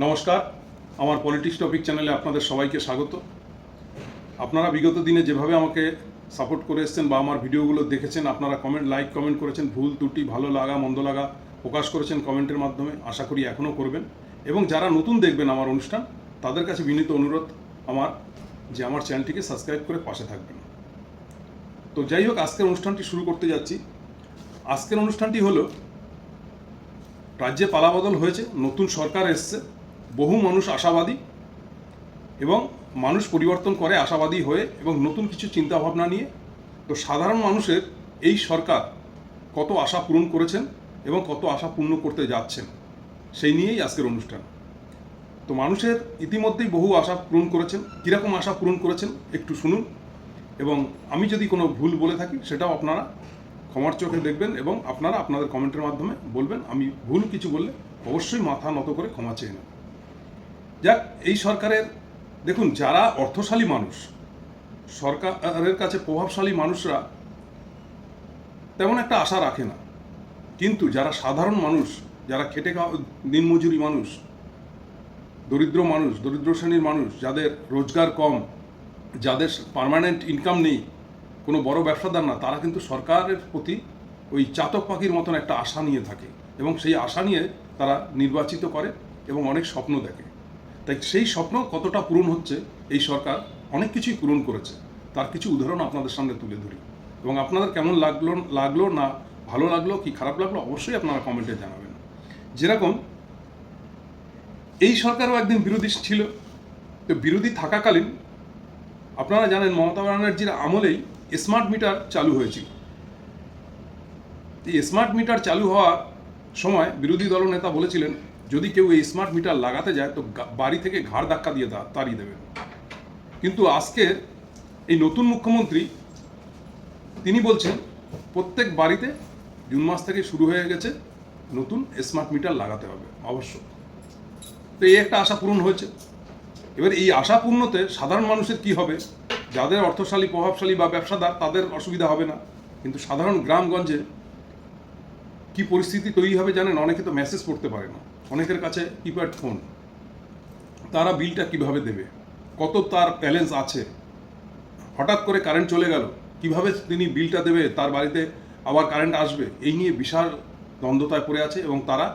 নমস্কার, আমার politics topic চ্যানেলে আপনাদের সবাইকে স্বাগত। আপনারা বিগত দিনে যেভাবে আমাকে সাপোর্ট করে এসেছেন বা আমার ভিডিওগুলো দেখেছেন, আপনারা লাইক কমেন্ট করেছেন, ভুল ত্রুটি ভালো লাগা মন্দ লাগা প্রকাশ করেছেন কমেন্টের মাধ্যমে, আশা করি এখনও করবেন। এবং যারা নতুন দেখবেন আমার অনুষ্ঠান, তাদের কাছে বিনীত অনুরোধ আমার চ্যানেলটিকে সাবস্ক্রাইব করে পাশে থাকবেন। তো যাই হোক, আজকের অনুষ্ঠানটি শুরু করতে যাচ্ছি। আজকের অনুষ্ঠানটি হলো, রাজ্যে পালাবদল হয়েছে, নতুন সরকার এসছে, বহু মানুষ আশাবাদী এবং মানুষ পরিবর্তন করে আশাবাদী হয়ে এবং নতুন কিছু চিন্তাভাবনা নিয়ে। তো সাধারণ মানুষের এই সরকার কত আশা পূরণ করেছেন এবং কত আশা পূর্ণ করতে যাচ্ছেন, সেই নিয়েই আজকের অনুষ্ঠান। তো মানুষের ইতিমধ্যেই বহু আশা পূরণ করেছেন। কীরকম আশা পূরণ করেছেন একটু শুনুন, এবং আমি যদি কোনো ভুল বলে থাকি সেটাও আপনারা ক্ষমার চোখে দেখবেন এবং আপনারা আপনাদের কমেন্টের মাধ্যমে বলবেন। আমি ভুল কিছু বললে অবশ্যই মাথা নত করে ক্ষমা চেয়ে নেব। যাক, এই সরকারের দেখুন, যারা অর্থশালী মানুষ, সরকারের কাছে প্রভাবশালী মানুষরা তেমন একটা আশা রাখে না, কিন্তু যারা সাধারণ মানুষ, যারা খেটে খাওয়া দিনমজুরি মানুষ, দরিদ্র শ্রেণীর মানুষ, যাদের রোজগার কম, যাদের পার্মানেন্ট ইনকাম নেই, কোনো বড় ব্যবসাদার না, তারা কিন্তু সরকারের প্রতি ওই চাতক পাখির মতন একটা আশা নিয়ে থাকে এবং সেই আশা নিয়ে তারা নির্বাচিত করে এবং অনেক স্বপ্ন দেখে। তাই সেই স্বপ্ন কতটা পূরণ হচ্ছে, এই সরকার অনেক কিছুই পূরণ করেছে, তার কিছু উদাহরণ আপনাদের সামনে তুলে ধরি। এবং আপনাদের কেমন লাগলো না ভালো লাগলো কি খারাপ লাগলো অবশ্যই আপনারা কমেন্টে জানাবেন। যেরকম এই সরকারও একদিন বিরোধী ছিল, তো বিরোধী থাকাকালীন আপনারা জানেন মমতা ব্যানার্জির আমলেই স্মার্ট মিটার চালু হয়েছিল। এই স্মার্ট মিটার চালু হওয়ার সময় বিরোধী দলনেতা বলেছিলেন, যদি কেউ এই স্মার্ট মিটার লাগাতে যায় তো বাড়ি থেকে ঘাড় ধাক্কা দিয়ে তাড়িয়ে দেবেন। কিন্তু আজকের এই নতুন মুখ্যমন্ত্রী তিনি বলছেন প্রত্যেক বাড়িতে জুন মাস থেকে শুরু হয়ে গেছে নতুন স্মার্ট মিটার লাগাতে হবে অবশ্য। তো এই একটা আশা পূরণ হয়েছে। এবার এই আশা পূর্ণতে সাধারণ মানুষের কি হবে? যাদের অর্থশালী প্রভাবশালী বা ব্যবসাদার, তাদের অসুবিধা হবে না, কিন্তু সাধারণ গ্রামগঞ্জে কি পরিস্থিতি তৈরি হবে জানেন? অনেকে তো মেসেজ পড়তে পারে না, অনেকের কাছে কিপ্যাড ফোন, তারা বিলটা কিভাবে দেবে, কত তার ব্যালেন্স আছে, হঠাৎ করে কারেন্ট চলে গেল, কিভাবে তিনি বিলটা দেবে, তার বাড়িতে আবার কারেন্ট আসবে, এই নিয়ে বিশাল দ্বন্দ্বতায় পড়ে আছে এবং তারা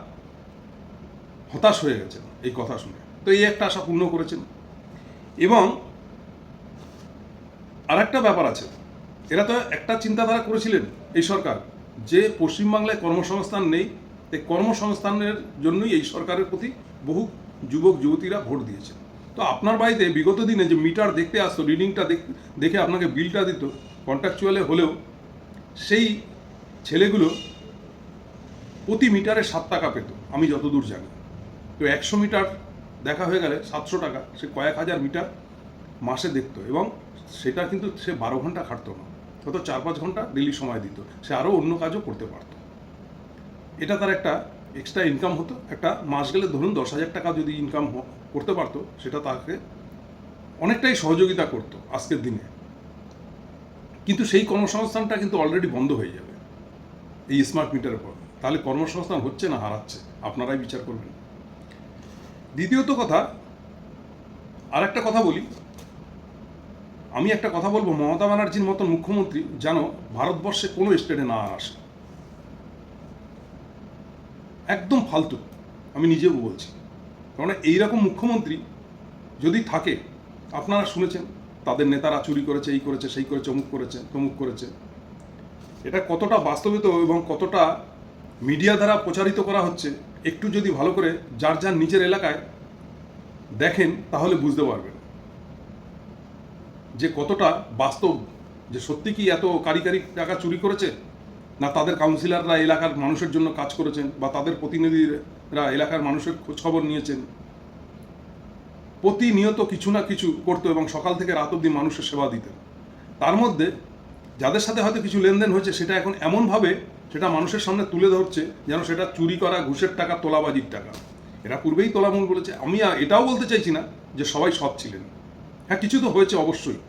হতাশ হয়ে গেছেন এই কথা শুনে। তো এই একটা আশা পূর্ণ করেছেন। এবং আরেকটা ব্যাপার আছে, এরা তো একটা চিন্তাধারা করেছিলেন এই সরকার, যে পশ্চিমবাংলায় কর্মসংস্থান নেই, এই কর্মসংস্থানের জন্যই এই সরকারের প্রতি বহু যুবক যুবতীরা ভোট দিয়েছে। তো আপনার বাড়িতে বিগত দিনে যে মিটার দেখতে আসতো, রিডিংটা দেখে আপনাকে বিলটা দিত কন্ট্রাকচুয়ালে হলেও, সেই ছেলেগুলো প্রতি মিটারে 7 টাকা পেত আমি যতদূর জানি। তো 100 মিটার দেখা হয়ে গেলে 700 টাকা, সে কয়েক হাজার মিটার মাসে দেখতো এবং সেটা কিন্তু সে 12 ঘন্টা খাটতো না, কত 4-5 ঘন্টা ডেলি সময় দিত, সে আরও অন্য কাজও করতে পারত। এটা তার একটা এক্সট্রা ইনকাম হতো। একটা মাস গেলে ধরুন 10,000 টাকা যদি ইনকাম করতে পারতো, সেটা তাকে অনেকটাই সহযোগিতা করতো আজকের দিনে। কিন্তু সেই কর্মসংস্থানটা কিন্তু অলরেডি বন্ধ হয়ে যাবে এই স্মার্ট মিটারের পর। তাহলে কর্মসংস্থান হচ্ছে না হারাচ্ছে, আপনারাই বিচার করবেন। দ্বিতীয়ত কথা, আর একটা কথা বলি, আমি একটা কথা বলবো, মমতা ব্যানার্জির মতন মুখ্যমন্ত্রী যেন ভারতবর্ষে কোনো স্টেটে না আসে, একদম ফালতু, আমি নিজেও বলছি। কারণ এইরকম মুখ্যমন্ত্রী যদি থাকে, আপনারা শুনেছেন তাদের নেতারা চুরি করেছে, এই করেছে, সেই করেছে, অমুক করেছে, তমুক করেছে, এটা কতটা বাস্তবিত এবং কতটা মিডিয়া দ্বারা প্রচারিত করা হচ্ছে, একটু যদি ভালো করে যার যার নিজের এলাকায় দেখেন তাহলে বুঝতে পারবেন যে কতটা বাস্তব, যে সত্যি কি এত কারি টাকা চুরি করেছে, না তাদের কাউন্সিলররা এলাকার মানুষের জন্য কাজ করেছেন বা তাদের প্রতিনিধিরা এলাকার মানুষের খোঁজখবর নিয়েছেন, প্রতিনিয়ত কিছু না কিছু করতো এবং সকাল থেকে রাত অবধি মানুষের সেবা দিতেন। তার মধ্যে যাদের সাথে হয়তো কিছু লেনদেন হয়েছে, সেটা এখন এমনভাবে সেটা মানুষের সামনে তুলে ধরছে যেন সেটা চুরি করা, ঘুষের টাকা, তোলাবাজির টাকা। এরা পূর্বেই তোলামূল বলেছে। আমি এটাও বলতে চাইছি না যে সবাই সৎ ছিলেন, হ্যাঁ কিছু তো হয়েছে অবশ্যই,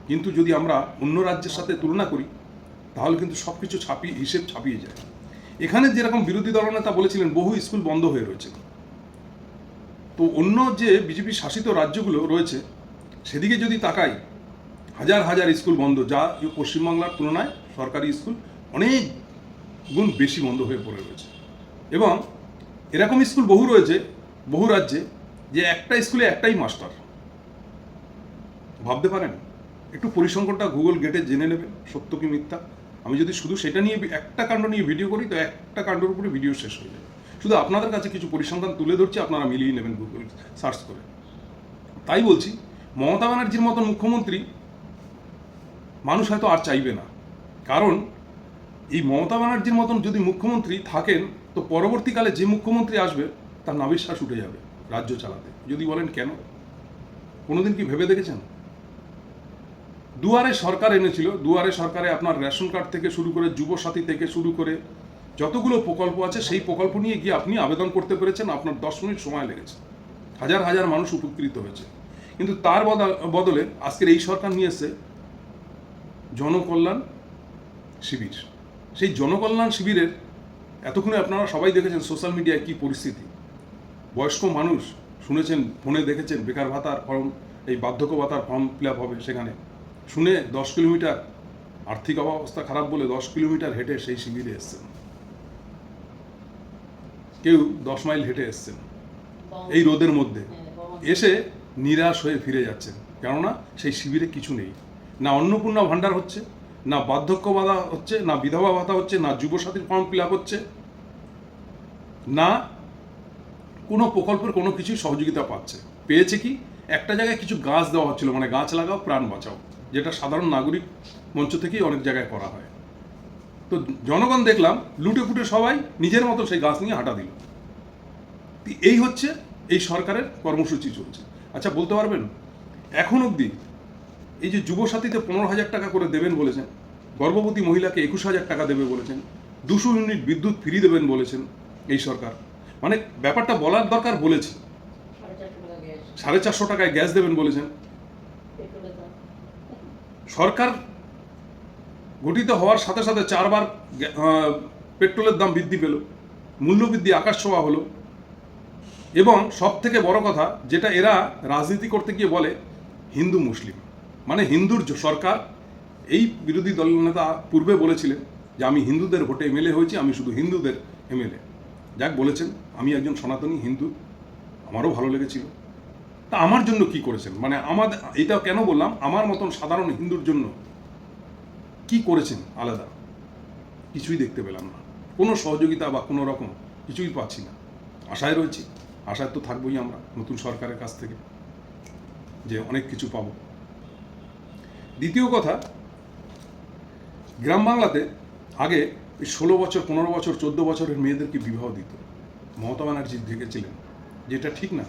কিন্তু যদি আমরা অন্য রাজ্যের সাথে তুলনা করি তাহলে কিন্তু সব কিছু হিসেব ছাপিয়ে যায়। এখানে যেরকম বিরোধী দলনেতা বলেছিলেন বহু স্কুল বন্ধ হয়ে রয়েছে, তো অন্য যে বিজেপি শাসিত রাজ্যগুলো রয়েছে সেদিকে যদি তাকাই, হাজার হাজার স্কুল বন্ধ, যা পশ্চিমবাংলার তুলনায় সরকারি স্কুল অনেক গুণ বেশি বন্ধ হয়ে পড়ে রয়েছে। এবং এরকম স্কুল বহু রয়েছে বহু রাজ্যে, যে একটা স্কুলে একটাই মাস্টার। ভাবতে পারেন? একটু পরিসংখ্যানটা গুগল গেটে জেনে নেবেন, সত্য কি মিথ্যা। আমি যদি শুধু সেটা নিয়ে একটা কাণ্ড নিয়ে ভিডিও করি, তো একটা কাণ্ডের উপরে ভিডিও শেষ হয়ে যাবে। শুধু আপনাদের কাছে কিছু পরিসংখ্যান তুলে ধরছি, আপনারা মিলিয়ে নেবেন গুগল সার্চ করে। তাই বলছি, মমতা ব্যানার্জির মতন মুখ্যমন্ত্রী মানুষ হয়তো আর চাইবে না। কারণ এই মমতা ব্যানার্জির মতন যদি মুখ্যমন্ত্রী থাকেন, তো পরবর্তীকালে যে মুখ্যমন্ত্রী আসবে তার নাভিশ্বাস উঠে যাবে রাজ্য চালাতে। যদি বলেন কেন, কোনোদিন কি ভেবে দেখেছেন? দুয়ারে সরকার এনেছিল, দুয়ারে সরকারে আপনার রেশন কার্ড থেকে শুরু করে যুবসাথী থেকে শুরু করে যতগুলো প্রকল্প আছে, সেই প্রকল্প নিয়ে গিয়ে আপনি আবেদন করতে পেরেছেন, আপনার 10 মিনিট সময় লেগেছে, হাজার হাজার মানুষ উপকৃত হয়েছে। কিন্তু তার বদলে আজকের এই সরকার নিয়ে এসে জনকল্যাণ শিবির। সেই জনকল্যাণ শিবিরের এতক্ষণে আপনারা সবাই দেখেছেন সোশ্যাল মিডিয়ায় কি পরিস্থিতি। বয়স্ক মানুষ শুনেছেন, ফোনে দেখেছেন বেকার ভাতার ফর্ম, এই বার্ধক্য ভাতার ফর্ম ফিল আপ হবে, সেখানে শুনে 10 কিলোমিটার, আর্থিক অবস্থা খারাপ বলে 10 কিলোমিটার হেঁটে সেই শিবিরে এসছেন। কেউ 10 মাইল হেঁটে এসছেন এই রোদের মধ্যে, এসে নিরাশ হয়ে ফিরে যাচ্ছেন। কেননা সেই শিবিরে কিছু নেই, না অন্নপূর্ণা ভাণ্ডার হচ্ছে, না বার্ধক্য ভাতা হচ্ছে, না বিধবা ভাতা হচ্ছে, না যুবসাথীর ফর্ম ফিল আপ হচ্ছে, না কোনো প্রকল্পের কোনো কিছুই সহযোগিতা পাচ্ছে। পেয়েছে কি, একটা জায়গায় কিছু গাছ দেওয়া হচ্ছিল, মানে গাছ লাগাও প্রাণ বাঁচাও, যেটা সাধারণ নাগরিক মঞ্চ থেকেই অনেক জায়গায় করা হয়। তো জনগণ দেখলাম লুটে ফুটে সবাই নিজের মতো সেই গাছ নিয়ে হাঁটা দিল। এই হচ্ছে এই সরকারের কর্মসূচি চলছে। আচ্ছা, বলতে পারবেন এখন অবধি এই যে যুবসাথীতে 15,000 টাকা করে দেবেন বলেছেন, গর্ভবতী মহিলাকে 21,000 টাকা দেবে বলেছেন, 200 ইউনিট বিদ্যুৎ ফ্রি দেবেন বলেছেন এই সরকার, মানে ব্যাপারটা বলার দরকার, বলেছে 450 টাকায় গ্যাস দেবেন বলেছেন। সরকার গঠিত হওয়ার সাথে সাথে 4 বার পেট্রোলের দাম বৃদ্ধি পেল, মূল্যবৃদ্ধি আকাশ ছোঁয়া হলো। এবং সব থেকে বড় কথা, যেটা এরা রাজনীতি করতে গিয়ে বলে হিন্দু মুসলিম, মানে হিন্দুর সরকার। এই বিরোধী দল নেতা পূর্বে বলেছিলেন যে আমি হিন্দুদের ভোটে এমএলএ হয়েছি, আমি শুধু হিন্দুদের এমএলএ। যাক বলেছেন, আমি একজন সনাতনী হিন্দু, আমারও ভালো লেগেছিল। তা আমার জন্য কি করেছেন, মানে আমাদের, এটা কেন বললাম, আমার মতন সাধারণ হিন্দুর জন্য কি করেছেন আলাদা? কিছুই দেখতে পেলাম না, কোনো সহযোগিতা বা কোনো রকম কিছুই পাচ্ছি না। আশায় রয়েছি, আশায় তো থাকবোই আমরা নতুন সরকারের কাছ থেকে, যে অনেক কিছু পাব। দ্বিতীয় কথা, গ্রাম বাংলাতে আগে 16 বছর, 15 বছর, 14 বছরের মেয়েদেরকে বিবাহ দিত। মমতা ব্যানার্জি দেখেছিলেন যেটা ঠিক না,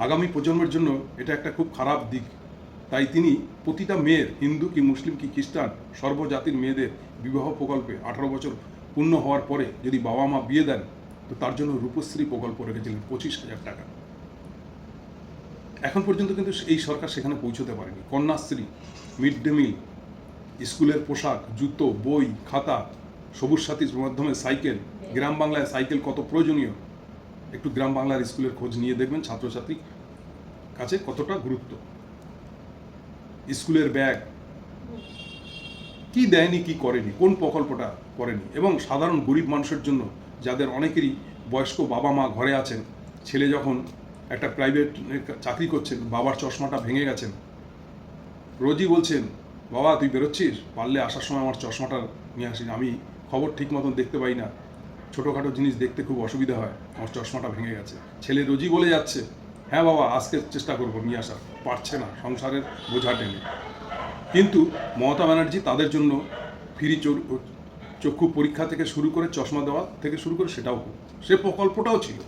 আগামী প্রজন্মের জন্য এটা একটা খুব খারাপ দিক। তাই তিনি প্রতিটা মেয়ের, হিন্দু কি মুসলিম কি খ্রিস্টান, সর্বজাতির মেয়েদের বিবাহ প্রকল্পে 18 বছর পূর্ণ হওয়ার পরে যদি বাবা মা বিয়ে দেন, তো তার জন্য রূপশ্রী প্রকল্প রেখেছিলেন 25,000 টাকা। এখন পর্যন্ত কিন্তু এই সরকার সেখানে পৌঁছতে পারেনি। কন্যাশ্রী, মিড ডে মিল, স্কুলের পোশাক, জুতো, বই, খাতা, সবুজ সাথীর মাধ্যমে সাইকেল। গ্রাম বাংলায় সাইকেল কত প্রয়োজনীয়, একটু গ্রাম বাংলার স্কুলের খোঁজ নিয়ে দেখবেন ছাত্রছাত্রীর কাছে কতটা গুরুত্ব। স্কুলের ব্যাগ কি দেয়নি, কি করেনি, কোন প্রকল্পটা করেনি। এবং সাধারণ গরিব মানুষের জন্য, যাদের অনেকেরই বয়স্ক বাবা মা ঘরে আছেন, ছেলে যখন একটা প্রাইভেট চাকরি করছেন, বাবার চশমাটা ভেঙে গেছেন, রোজই বলছেন বাবা তুই বেরোচ্ছিস, পারলে আসার সময় আমার চশমাটা নিয়ে আসিস, আমি খবর ঠিক মতন দেখতে পাই না, ছোটোখাটো জিনিস দেখতে খুব অসুবিধা হয়, আমার চশমাটা ভেঙে গেছে। ছেলে রোজই বলে যাচ্ছে হ্যাঁ বাবা আজকে চেষ্টা করবো নিয়ে আসার, পারছে না সংসারের বোঝা টেনে। কিন্তু মমতা ব্যানার্জি তাদের জন্য ফ্রি চক্ষু পরীক্ষা থেকে শুরু করে চশমা দেওয়া থেকে শুরু করে সেটাও, সে প্রকল্পটাও ছিল।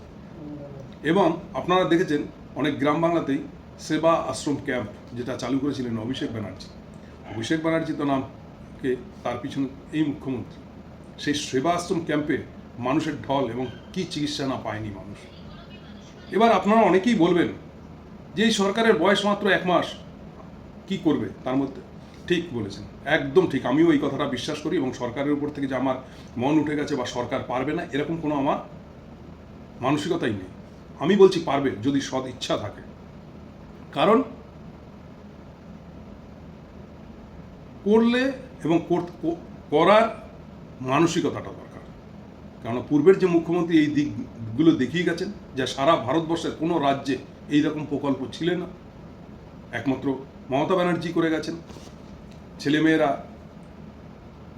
এবং আপনারা দেখেছেন অনেক গ্রাম বাংলাতেই সেবা আশ্রম ক্যাম্প যেটা চালু করেছিলেন অভিষেক ব্যানার্জি। অভিষেক ব্যানার্জি তো নামকে, তার পিছনে এই মুখ্যমন্ত্রী। সেই সেবা আশ্রম ক্যাম্পে মানুষের ঢল, এবং কি চিকিৎসা না পায়নি মানুষ। এবার আপনারা অনেকেই বলবেন যে এই সরকারের বয়স মাত্র 1 মাস, কি করবে তার মধ্যে? ঠিক বলেছেন, একদম ঠিক। আমিও এই কথাটা বিশ্বাস করি, এবং সরকারের উপর থেকে যে আমার মন উঠে গেছে বা সরকার পারবে না, এরকম কোনো আমার মানসিকতাই নেই। আমি বলছি পারবে যদি সৎ ইচ্ছা থাকে। কারণ করলে এবং করার মানসিকতাটা দরকার। কারণ পূর্বের যে মুখ্যমন্ত্রী এই দিকগুলো দেখিয়ে গেছেন, যা সারা ভারতবর্ষের কোনো রাজ্যে এই রকম প্রকল্প ছিল না, একমাত্র মমতা ব্যানার্জি করে গেছেন। ছেলেমেয়েরা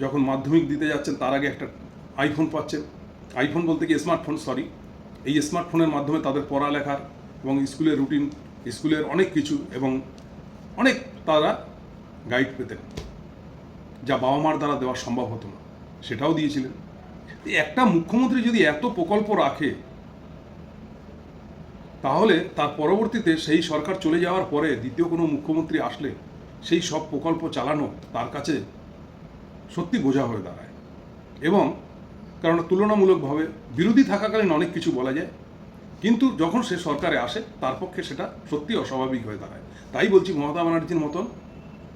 যখন মাধ্যমিক দিতে যাচ্ছেন তার আগে একটা আইফোন পাচ্ছেন, আইফোন বলতে কি স্মার্টফোন, সরি, এই স্মার্টফোনের মাধ্যমে তাদের পড়ালেখার এবং স্কুলের রুটিন, স্কুলের অনেক কিছু এবং অনেক তারা গাইড পেতেন, যা বাবা মার দ্বারা দেওয়া সম্ভব হতো না, সেটাও দিয়েছিলেন। একটা মুখ্যমন্ত্রী যদি এত প্রকল্প রাখে, তাহলে তার পরবর্তীতে সেই সরকার চলে যাওয়ার পরে দ্বিতীয় কোনো মুখ্যমন্ত্রী আসলে সেই সব প্রকল্প চালানো তার কাছে সত্যি বোঝা হয়ে দাঁড়ায়। এবং কারণ তুলনামূলকভাবে বিরোধী থাকাকালীন অনেক কিছু বলা যায়, কিন্তু যখন সে সরকারে আসে তার পক্ষে সেটা সত্যি অস্বাভাবিক হয়ে দাঁড়ায়। তাই বলছি মমতা ব্যানার্জির মতন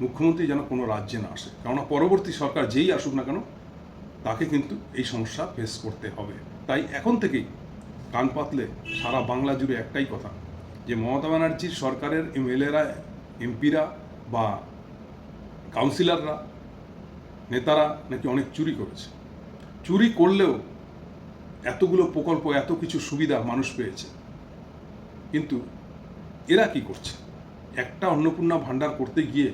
মুখ্যমন্ত্রী যেন কোনো রাজ্যে না আসে, কেননা পরবর্তী সরকার যেই আসুক না কেন তাকে কিন্তু এই সমস্যা ফেস করতে হবে। তাই এখন থেকেই কান পাতলে সারা বাংলা জুড়ে একটাই কথা, যে মমতা ব্যানার্জির সরকারের এমএলএরা, এমপিরা বা কাউন্সিলররা, নেতারা নাকি অনেক চুরি করেছে। চুরি করলেও এতগুলো প্রকল্প, এত কিছু সুবিধা মানুষ পেয়েছে, কিন্তু এরা কি করছে? একটা অন্নপূর্ণা ভাণ্ডার করতে গিয়ে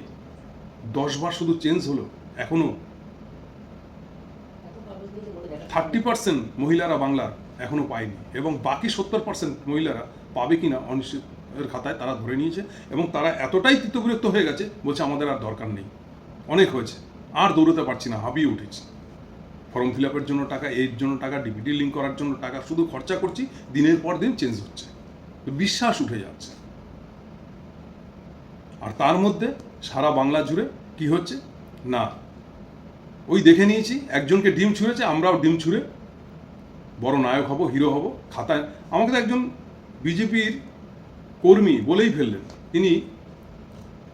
10 বার শুধু চেঞ্জ হলো, এখনো 30% মহিলারা বাংলার এখনো পায়নি, এবং বাকি 70% মহিলারা পাবে কিনা অনিশ্চিতের খাতায় তারা ধরে নিয়েছে। এবং তারা এতটাই তিতবিরক্ত হয়ে গেছে, বলছে আমাদের আর দরকার নেই, অনেক হয়েছে, আর দৌড়তে পারছি না, হাঁপিয়ে উঠেছি। ফর্ম ফিল আপের জন্য টাকা, এর জন্য টাকা, ডিবিটি লিঙ্ক করার জন্য টাকা, শুধু খরচা করছি, দিনের পর দিন চেঞ্জ হচ্ছে, বিশ্বাস উঠে যাচ্ছে। আর তার মধ্যে সারা বাংলা জুড়ে কি হচ্ছে না, ওই দেখে নিয়েছি একজনকে ডিম ছুঁড়েছে, আমরাও ডিম ছুঁড়ে বড় নায়ক হব, হিরো হব খাতায়। আমাকে তো একজন বিজেপির কর্মী বলেই ফেললেন, তিনি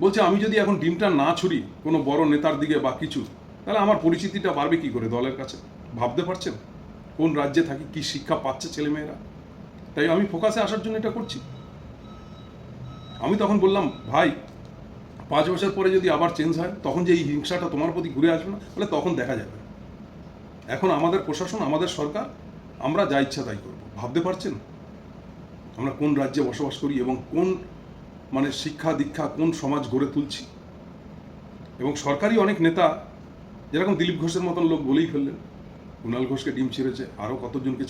বলছে আমি যদি এখন ডিমটা না ছুড়ি কোনো বড় নেতার দিকে বা কিছু, তাহলে আমার পরিচিতিটা বাড়বে কি করে দলের কাছে? ভাবতে পারছেন কোন রাজ্যে থাকি, কি শিক্ষা পাচ্ছে ছেলেমেয়েরা? তাই আমি ফোকাসে আসার জন্য এটা করছি। আমি তখন বললাম, ভাই 5 বছর পরে যদি আবার চেঞ্জ হয়, তখন যে এই হিংসাটা তোমার প্রতি ঘুরে আসবে না, তাহলে তখন দেখা যাবে। এখন আমাদের প্রশাসন, আমাদের সরকার, আমরা যা ইচ্ছা তাই করব। ভাবতে পারছেন আমরা কোন রাজ্যে বসবাস করি এবং কোন শিক্ষা দীক্ষা, কোন সমাজ গড়ে তুলছি? এবং সরকারি অনেক নেতা, যেরকম দিলীপ ঘোষের মতন লোক বলেই ফেললেন, কুণাল ঘোষকে ডিম ছিঁড়েছে, আরও কতজনকে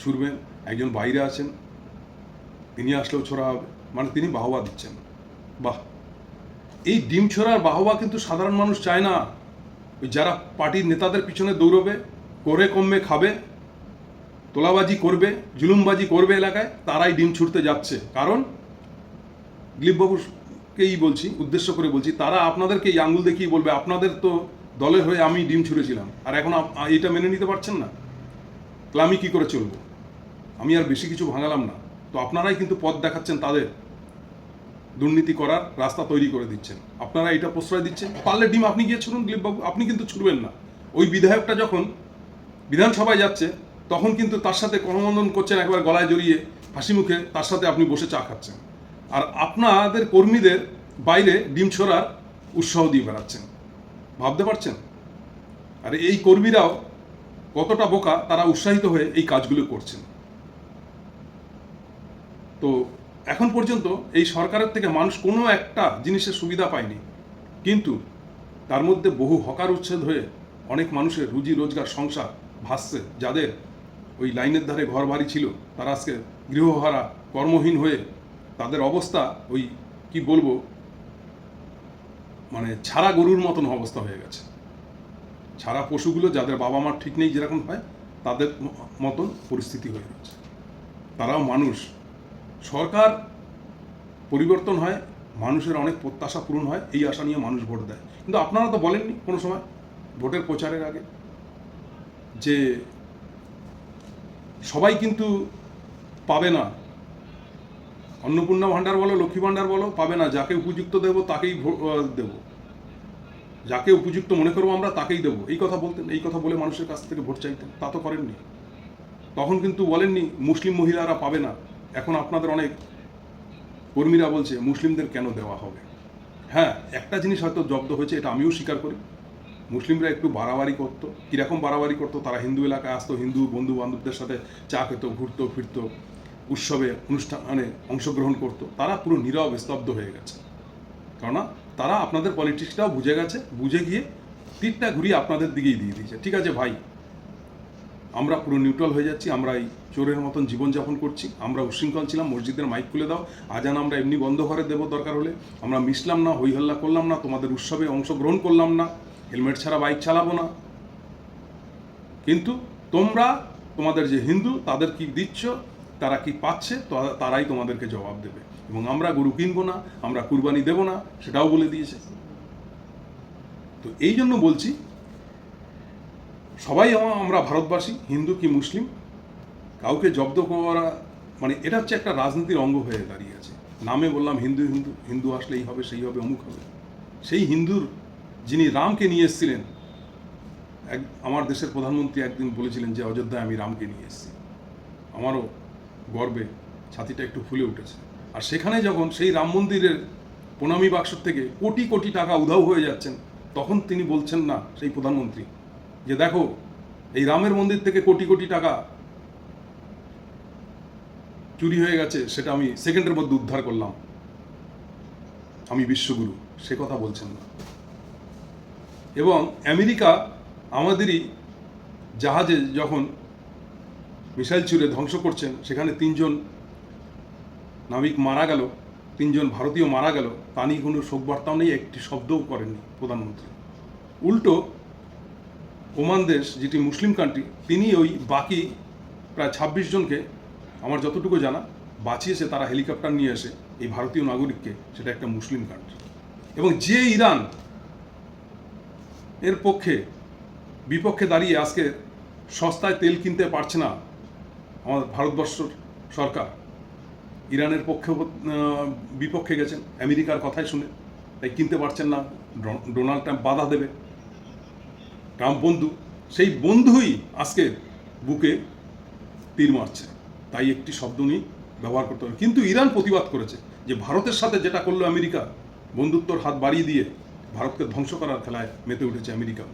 ছুড়বেন, একজন বাইরে আছেন, তিনি আসলেও ছোড়া হবে, তিনি বাহবা দিচ্ছেন। বাহ, এই ডিম ছোড়ার বাহবা কিন্তু সাধারণ মানুষ চায় না। ওই যারা পার্টির নেতাদের পিছনে দৌড়বে, করে কমবে খাবে, তোলাবাজি করবে, জুলুমবাজি করবে এলাকায়, তারাই ডিম ছুটতে যাচ্ছে। কারণ দিলীপবাবুকেই বলছি, উদ্দেশ্য করে বলছি, তারা আপনাদেরকে এই আঙুল দেখিয়ে বলবে আপনাদের তো দলের হয়ে আমি ডিম ছুঁড়েছিলাম, আর এখন এটা মেনে নিতে পারছেন না, তাহলে আমি কী করে চলবো? আমি আর বেশি কিছু ভাঙালাম না, তো আপনারাই কিন্তু পথ দেখাচ্ছেন, তাদের দুর্নীতি করার রাস্তা তৈরি করে দিচ্ছেন, আপনারা এটা প্রশ্রয় দিচ্ছেন। পারলে ডিম আপনি গিয়ে ছুড়ুন দিলীপবাবু, আপনি কিন্তু ছুড়বেন না। ওই বিধায়কটা যখন বিধানসভায় যাচ্ছে, তখন কিন্তু তার সাথে করমর্দন করছেন, একবার গলায় জড়িয়ে হাসি মুখে তার সাথে আপনি বসে চা খাচ্ছেন, আর আপনাদের কর্মীদের বাইরে ডিম ছোড়ার উৎসাহ দিয়ে বেড়াচ্ছেন। ভাবতে পারছেন? আর এই কর্মীরাও কতটা বোকা, তারা উৎসাহিত হয়ে এই কাজগুলো করছেন। তো এখন পর্যন্ত এই সরকারের থেকে মানুষ কোনো একটা জিনিসের সুবিধা পায়নি, কিন্তু তার মধ্যে বহু হকার উচ্ছেদ হয়ে অনেক মানুষের রুজি রোজগার, সংসার ভাসছে। যাদের ওই লাইনের ধারে ঘর বাড়ি ছিল, তারা আজকে গৃহহারা, কর্মহীন হয়ে তাদের অবস্থা ওই কি বলবো, ছাড়া গরুর মতন অবস্থা হয়ে গেছে। ছাড়া পশুগুলো, যাদের বাবা মার ঠিক নেই, যেরকম হয় তাদের মতন পরিস্থিতি হয়ে গেছে। তারাও মানুষ। সরকার পরিবর্তন হয়, মানুষের অনেক প্রত্যাশা পূরণ হয়, এই আশা নিয়ে মানুষ ভোট দেয়। কিন্তু আপনারা তো বলেননি কোনো সময় ভোটের প্রচারের আগে যে সবাই কিন্তু পাবে না, অন্নপূর্ণা ভাণ্ডার বলো, লক্ষ্মী ভাণ্ডার বলো, পাবে না। যাকে উপযুক্ত দেবো তাকেই দেব, যাকে উপযুক্ত মনে করবো আমরা তাকেই দেবো, এই কথা বলতেন। এই কথা বলে মানুষের কাছ থেকে ভোট চাইতেন, তা তো করেননি। তখন কিন্তু বলেননি মুসলিম মহিলারা পাবে না, এখন আপনাদের অনেক কর্মীরা বলছে মুসলিমদের কেন দেওয়া হবে। হ্যাঁ, একটা জিনিস হয়তো জব্দ হয়েছে, এটা আমিও স্বীকার করি। মুসলিমরা একটু বাড়াবাড়ি করতো। কীরকম বাড়াবাড়ি করতো? তারা হিন্দু এলাকায় আসতো, হিন্দু বন্ধু বান্ধবদের সাথে চা খেতো, ঘুরতো ফিরতো, উৎসবে অনুষ্ঠানে অংশগ্রহণ করতো। তারা পুরো নীরব স্তব্ধ হয়ে গেছে, কেননা তারা আপনাদের পলিটিক্সটাও বুঝে গেছে, বুঝে গিয়ে তীরটা ঘুরিয়ে আপনাদের দিকেই দিয়ে দিয়েছে। ঠিক আছে ভাই, আমরা পুরো নিউট্রাল হয়ে যাচ্ছি, আমরা এই চোরের মতন জীবনযাপন করছি, আমরা উশৃঙ্খল ছিলাম, মসজিদের মাইক খুলে দাও, আজান আমরা এমনি বন্ধ করে দেবো দরকার হলে, আমরা মিশলাম না, হইহল্লা করলাম না, তোমাদের উৎসবে অংশগ্রহণ করলাম না, হেলমেট ছাড়া বাইক চালাবো না। কিন্তু তোমরা তোমাদের যে হিন্দু তাদের কি দিচ্ছ, তারা কি পাচ্ছে, তারাই তোমাদেরকে জবাব দেবে। এবং আমরা গরু কিনবো না, আমরা কুরবানি দেব না, সেটাও বলে দিয়েছে। তো এই জন্য বলছি, সবাই আমরা ভারতবাসী, হিন্দু কি মুসলিম, কাউকে জব্দ করা মানে এটা হচ্ছে একটা রাজনীতির অঙ্গ হয়ে দাঁড়িয়ে আছে। নামে বললাম হিন্দু হিন্দু, হিন্দু আসলে এই হবে সেই হবে অমুক হবে। সেই হিন্দুর যিনি রামকে নিয়ে এসেছিলেন, আমার দেশের প্রধানমন্ত্রী একদিন বলেছিলেন যে অযোধ্যায় আমি রামকে নিয়ে এসেছি। আমারও গর্বে ছাতিটা একটু ফুলে উঠেছে। আর সেখানে যখন সেই রাম মন্দিরের প্রণামী বাক্স থেকে কোটি কোটি টাকা উধাও হয়ে যাচ্ছেন, তখন তিনি বলছেন না, সেই প্রধানমন্ত্রী, যে দেখো এই রামের মন্দির থেকে কোটি কোটি টাকা চুরি হয়ে গেছে, সেটা আমি সেকেন্ডের মধ্যে উদ্ধার করলাম, আমি বিশ্বগুরু, সে কথা বলছেন না। এবং আমেরিকা আমাদেরই জাহাজে যখন মিসাইল ছুড়ে ধ্বংস করছেন, সেখানে 3 জন নাবিক মারা গেল, 3 জন ভারতীয় মারা গেল, তা নিয়ে কোনো শোকবার্তাও নেই, একটি শব্দও করেননি প্রধানমন্ত্রী। উল্টো ওমান দেশ, যেটি মুসলিম কান্ট্রি, তিনি ওই বাকি প্রায় 26 জনকে, আমার যতটুকু জানা, বাঁচিয়েছে তারা হেলিকপ্টার নিয়ে এসে এই ভারতীয় নাগরিককে, সেটা একটা মুসলিম কান্ট্রি। এবং যে ইরান এর বিপক্ষে দাঁড়িয়ে আজকে সস্তায় তেল কিনতে পারছে না আমাদের ভারতবর্ষ সরকার, ইরানের বিপক্ষে গেছেন আমেরিকার কথাই শুনে, তাই কিনতে পারছেন না, ডোনাল্ড ট্রাম্প বাধা দেবে, ট্রাম্প বন্ধু, সেই বন্ধুই আজকে বুকে তীর মারছে, তাই একটি শব্দ নিয়ে ব্যবহার করতে হবে। কিন্তু ইরান প্রতিবাদ করেছে যে ভারতের সাথে যেটা করলো আমেরিকা, বন্ধুত্বর হাত বাড়িয়ে দিয়ে ভারতকে ধ্বংস করার খেলায় মেতে উঠেছে আমেরিকা।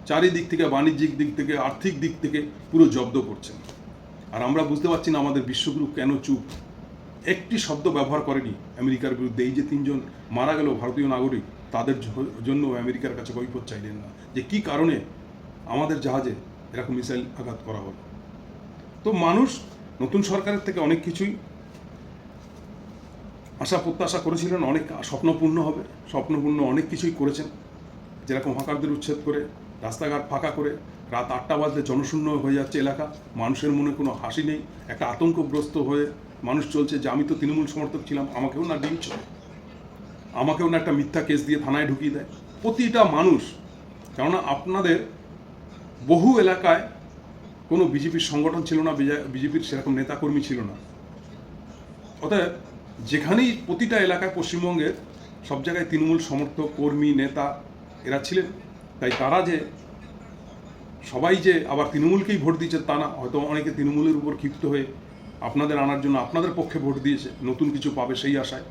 চারিদিক থেকে, বাণিজ্যিক দিক থেকে, আর্থিক দিক থেকে পুরো জব্দ করছেন। আর আমরা বুঝতে পারছি না আমাদের বিশ্বগুরু কেন চুপ, একটি শব্দ ব্যবহার করেনি আমেরিকার বিরুদ্ধে। এই যে 3 জন মারা গেল ভারতীয় নাগরিক, তাদের জন্য আমেরিকার কাছে কৈফিয়ত চাইলেন না, যে কি কারণে আমাদের জাহাজে এরকম মিসাইল আঘাত করা হলো। তো মানুষ নতুন সরকারের থেকে অনেক কিছুই আশা প্রত্যাশা করেছিলেন, অনেক স্বপ্নপূর্ণ হবে, স্বপ্নপূর্ণ অনেক কিছুই করেছেন। যেরকম হকারদের উচ্ছেদ করে, রাস্তাঘাট ফাঁকা করে, রাত 8টা বাজলে জনশূন্য হয়ে যাচ্ছে এলাকা, মানুষের মনে কোনো হাসি নেই, একটা আতঙ্কগ্রস্ত হয়ে মানুষ চলছে যে আমি তো তৃণমূল সমর্থক ছিলাম, আমাকেও না ডিম চলে, আমাকেও না একটা মিথ্যা কেস দিয়ে থানায় ঢুকিয়ে দেয় প্রতিটা মানুষ। কেননা আপনাদের বহু এলাকায় কোনো বিজেপির সংগঠন ছিল না, বিজেপির সেরকম নেতাকর্মী ছিল না। অতএব যেখানেই প্রতিটা এলাকায় পশ্চিমবঙ্গের সব জায়গায় তৃণমূল সমর্থক, কর্মী, নেতা এরা ছিলেন। তাই তারা যে সবাই যে আবার তৃণমূলকেই ভোট দিয়েছে তা না, হয়তো অনেকে তৃণমূলের উপর ক্ষিপ্ত হয়ে আপনাদের আনার জন্য আপনাদের পক্ষে ভোট দিয়েছে, নতুন কিছু পাবে সেই আশায়।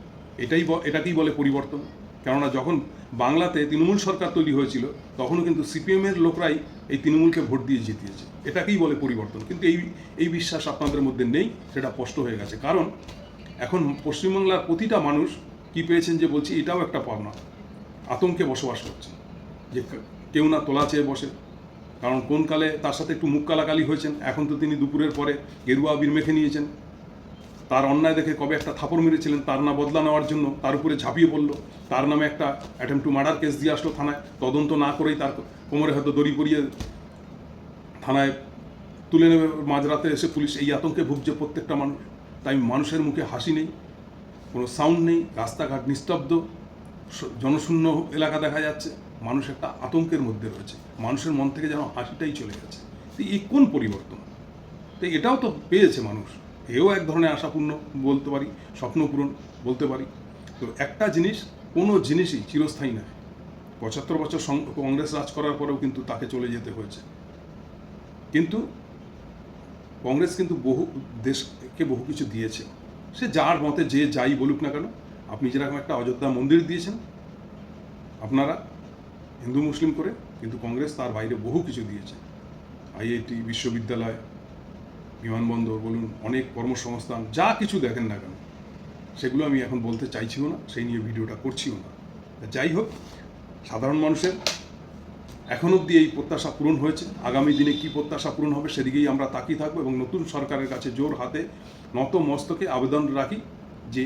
এটাকেই বলে পরিবর্তন। কেননা যখন বাংলাতে তৃণমূল সরকার তৈরি হয়েছিল, তখনও কিন্তু সিপিএমের লোকরাই এই তৃণমূলকে ভোট দিয়ে জিতিয়েছে, এটাকেই বলে পরিবর্তন। কিন্তু এই বিশ্বাস আপনাদের মধ্যে নেই, সেটা স্পষ্ট হয়ে গেছে। কারণ এখন পশ্চিমবাংলার প্রতিটা মানুষ কি পেয়েছেন যে বলছি, এটাও একটা পাওনা, আতঙ্কে বসবাস করছে, যে কেউ না তোলা চেয়ে বসে। কারণ কোন কালে তার সাথে একটু মুখ কালাকালি হয়েছেন, এখন তো তিনি দুপুরের পরে গেরুয়া আবির মেখে নিয়েছেন। তার অন্যায় দেখে কবে একটা থাপড় মেরেছিলেন, তার না বদলা নেওয়ার জন্য তার উপরে ঝাঁপিয়ে পড়লো, তার নামে একটা অ্যাটেম্প টু মার্ডার কেস দিয়ে আসলো থানায়, তদন্ত না করেই তার কোমরে হয়তো দড়ি পরিয়ে থানায় তুলে নেবে মাঝরাতে এসে পুলিশ। এই আতঙ্কে ভুগছে প্রত্যেকটা মানুষ। তাই মানুষের মুখে হাসি নেই, কোনো সাউন্ড নেই, রাস্তাঘাট নিস্তব্ধ, জনশূন্য এলাকা দেখা যাচ্ছে, মানুষ একটা আতঙ্কের মধ্যে রয়েছে, মানুষের মন থেকে যেন হাসিটাই চলে গেছে। তো এই কোন পরিবর্তন? তো এটাও তো পেয়েছে মানুষ, এও এক ধরনের আশাপূর্ণ বলতে পারি, স্বপ্নপূরণ বলতে পারি। তো একটা জিনিস, কোনো জিনিসই চিরস্থায়ী নয়। 75 বছর কংগ্রেস রাজ করার পরেও কিন্তু তাকে চলে যেতে হয়েছে। কিন্তু কংগ্রেস কিন্তু বহু দেশকে বহু কিছু দিয়েছে, সে যার মতে যে যাই বলুক না কেন। আপনি যেরকম একটা অযোধ্যা মন্দির দিয়েছেন আপনারা হিন্দু মুসলিম করে, কিন্তু কংগ্রেস তার বাইরে বহু কিছু দিয়েছে। আইআইটি, বিশ্ববিদ্যালয়, বিমানবন্দর বলুন, অনেক কর্মসংস্থান, যা কিছু দেখেন না কেন, সেগুলো আমি এখন বলতে চাইছিও না, সেই নিয়ে ভিডিওটা করছিও না। যাই হোক, সাধারণ মানুষের এখন অবধি এই প্রত্যাশা পূরণ হয়েছে, আগামী দিনে কি প্রত্যাশা পূরণ হবে সেদিকেই আমরা তাকিয়ে থাকবো এবং নতুন সরকারের কাছে জোর হাতে নত মস্তকে আবেদন রাখি যে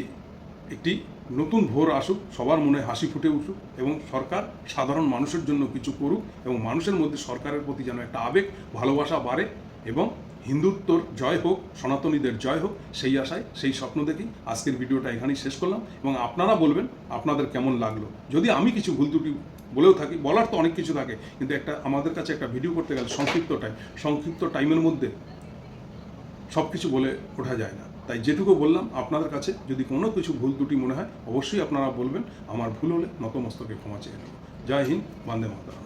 একটি নতুন ভোর আসুক, সবার মনে হাসি ফুটে উঠুক এবং সরকার সাধারণ মানুষের জন্য কিছু করুক এবং মানুষের মধ্যে সরকারের প্রতি যেন একটা আবেগ, ভালোবাসা বাড়ে এবং হিন্দুত্বর জয় হোক, সনাতনীদের জয় হোক, সেই আশায়, সেই স্বপ্ন দেখি আজকের ভিডিওটা এখানেই শেষ করলাম এবং আপনারা বলবেন আপনাদের কেমন লাগলো। যদি আমি কিছু ভুল ত্রুটি বলেও থাকি, বলার তো অনেক কিছু থাকে, কিন্তু আমাদের কাছে একটা ভিডিও করতে গেলে সংক্ষিপ্ত টাইমের মধ্যে সব কিছু বলে ওঠা যায় না। তাই যেটুকু বললাম আপনাদের কাছে যদি কোনো কিছু ভুল ত্রুটি মনে হয় অবশ্যই আপনারা বলবেন, আমার ভুল হলে নতমস্তকে ক্ষমা চেয়ে নেব। জয় হিন্দ, বন্দে মাতরম।